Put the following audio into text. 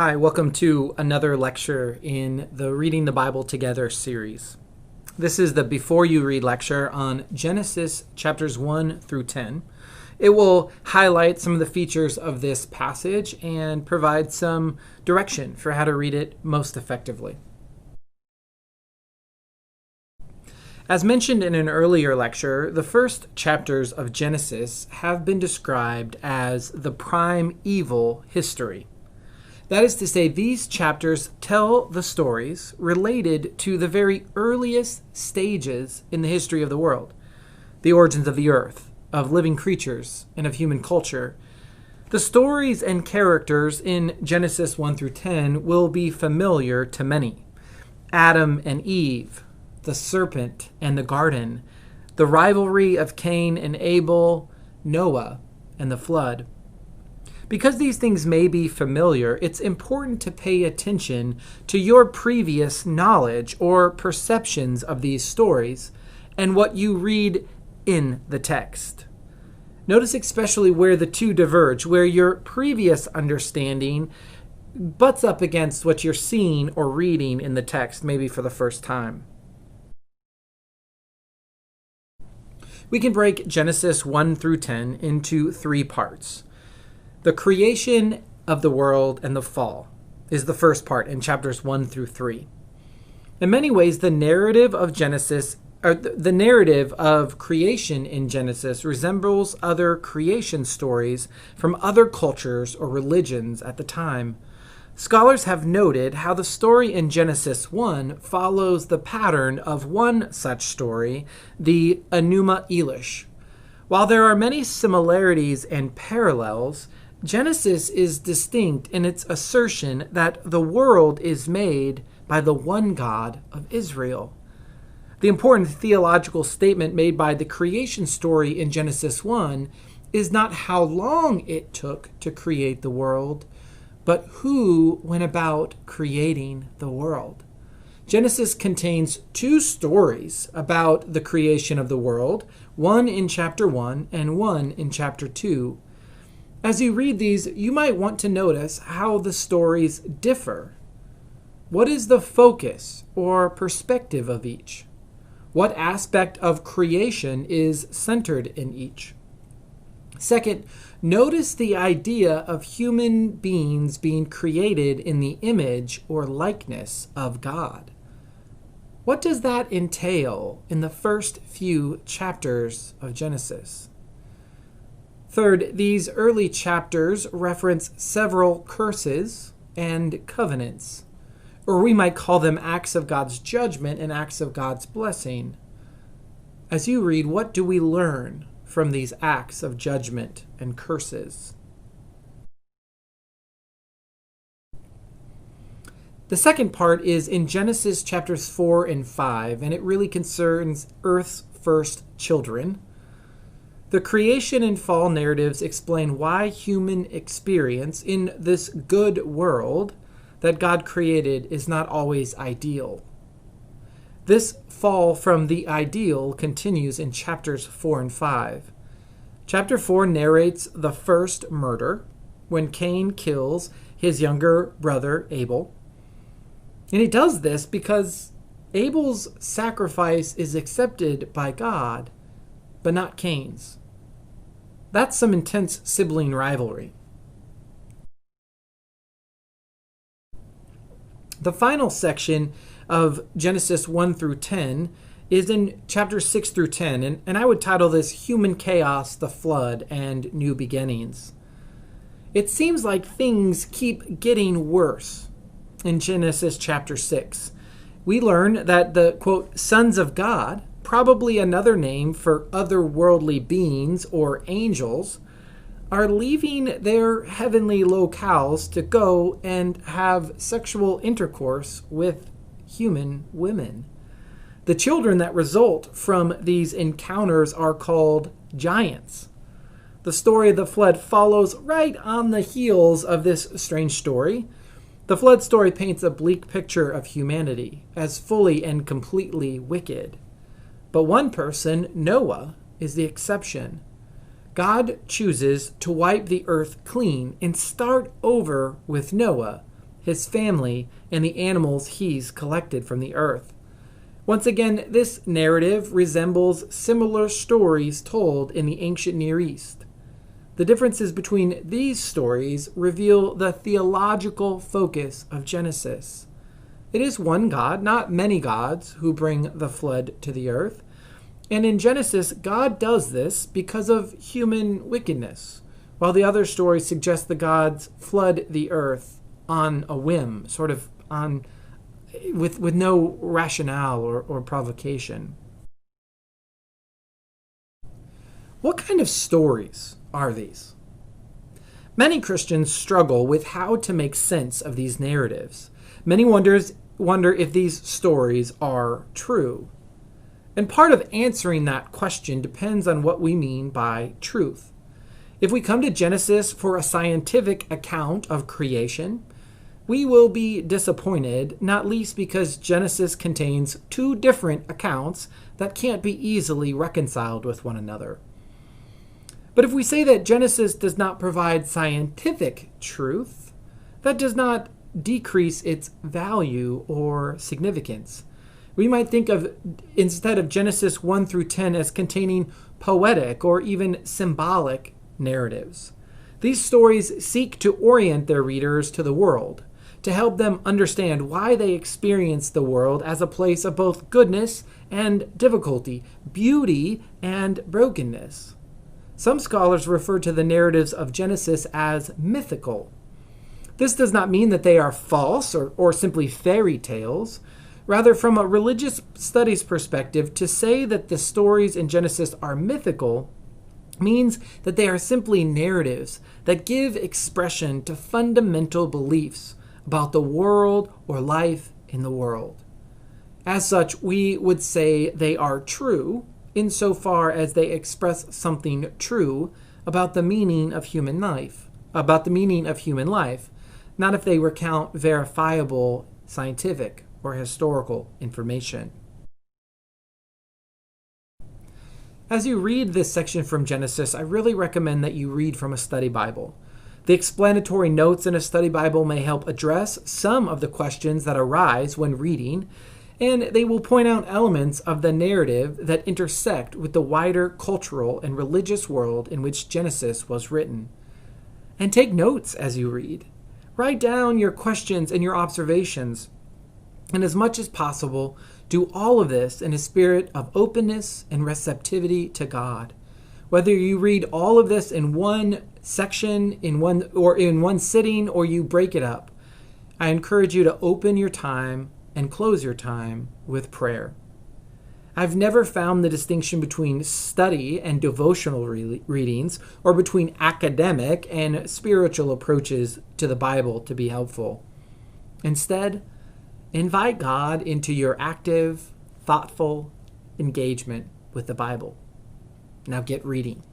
Hi, welcome to another lecture in the Reading the Bible Together series. This is the Before You Read lecture on Genesis chapters 1 through 10. It will highlight some of the features of this passage and provide some direction for how to read it most effectively. As mentioned in an earlier lecture, the first chapters of Genesis have been described as the prime evil history. That is to say, these chapters tell the stories related to the very earliest stages in the history of the world, the origins of the earth, of living creatures, and of human culture. The stories and characters in Genesis 1 through 10 will be familiar to many. Adam and Eve, the serpent and the garden, the rivalry of Cain and Abel, Noah, and the flood. Because these things may be familiar, it's important to pay attention to your previous knowledge or perceptions of these stories and what you read in the text. Notice especially where the two diverge, where your previous understanding butts up against what you're seeing or reading in the text, maybe for the first time. We can break Genesis 1 through 10 into three parts. The creation of the world and the fall is the first part in chapters 1 through 3. In many ways, the narrative of creation in Genesis resembles other creation stories from other cultures or religions at the time. Scholars have noted how the story in Genesis 1 follows the pattern of one such story, the Enuma Elish. While there are many similarities and parallels, Genesis is distinct in its assertion that the world is made by the one God of Israel. The important theological statement made by the creation story in Genesis 1 is not how long it took to create the world, but who went about creating the world. Genesis contains two stories about the creation of the world, one in chapter 1 and one in chapter 2. As you read these, you might want to notice how the stories differ. What is the focus or perspective of each? What aspect of creation is centered in each? Second, notice the idea of human beings being created in the image or likeness of God. What does that entail in the first few chapters of Genesis? Third, these early chapters reference several curses and covenants, or we might call them acts of God's judgment and acts of God's blessing. As you read, what do we learn from these acts of judgment and curses? The second part is in Genesis chapters 4 and 5, and it really concerns Earth's first children. The creation and fall narratives explain why human experience in this good world that God created is not always ideal. This fall from the ideal continues in chapters 4 and 5. Chapter 4 narrates the first murder, when Cain kills his younger brother Abel. And he does this because Abel's sacrifice is accepted by God, but not Cain's. That's some intense sibling rivalry. The final section of Genesis 1 through 10 is in chapters 6 through 10, and I would title this Human Chaos, the Flood, and New Beginnings. It seems like things keep getting worse in Genesis chapter 6. We learn that the, quote, sons of God, probably another name for otherworldly beings or angels, are leaving their heavenly locales to go and have sexual intercourse with human women. The children that result from these encounters are called giants. The story of the flood follows right on the heels of this strange story. The flood story paints a bleak picture of humanity as fully and completely wicked. But one person, Noah, is the exception. God chooses to wipe the earth clean and start over with Noah his family, and the animals he's collected from the earth. Once again, this narrative resembles similar stories told in the ancient Near East. The differences between these stories reveal the theological focus of Genesis. It is one God, not many gods, who bring the flood to the earth. And in Genesis, God does this because of human wickedness, while the other stories suggest the gods flood the earth on a whim, sort of with no rationale or provocation. What kind of stories are these? Many Christians struggle with how to make sense of these narratives. Many wonder if these stories are true. And part of answering that question depends on what we mean by truth. If we come to Genesis for a scientific account of creation, we will be disappointed, not least because Genesis contains two different accounts that can't be easily reconciled with one another. But if we say that Genesis does not provide scientific truth, that does not decrease its value or significance. We might think of, instead of Genesis 1 through 10 as containing poetic or even symbolic narratives. These stories seek to orient their readers to the world, to help them understand why they experience the world as a place of both goodness and difficulty, beauty and brokenness. Some scholars refer to the narratives of Genesis as mythical. This does not mean that they are false or simply fairy tales. Rather, from a religious studies perspective, to say that the stories in Genesis are mythical means that they are simply narratives that give expression to fundamental beliefs about the world or life in the world. As such, we would say they are true insofar as they express something true about the meaning of human life, not if they recount verifiable scientific or historical information. As you read this section from Genesis, I really recommend that you read from a study Bible. The explanatory notes in a study Bible may help address some of the questions that arise when reading, and they will point out elements of the narrative that intersect with the wider cultural and religious world in which Genesis was written. And take notes as you read. Write down your questions and your observations. And as much as possible, do all of this in a spirit of openness and receptivity to God. Whether you read all of this in one section, in one sitting, or you break it up, I encourage you to open your time and close your time with prayer. I've never found the distinction between study and devotional readings, or between academic and spiritual approaches to the Bible to be helpful. Instead, invite God into your active, thoughtful engagement with the Bible. Now get reading.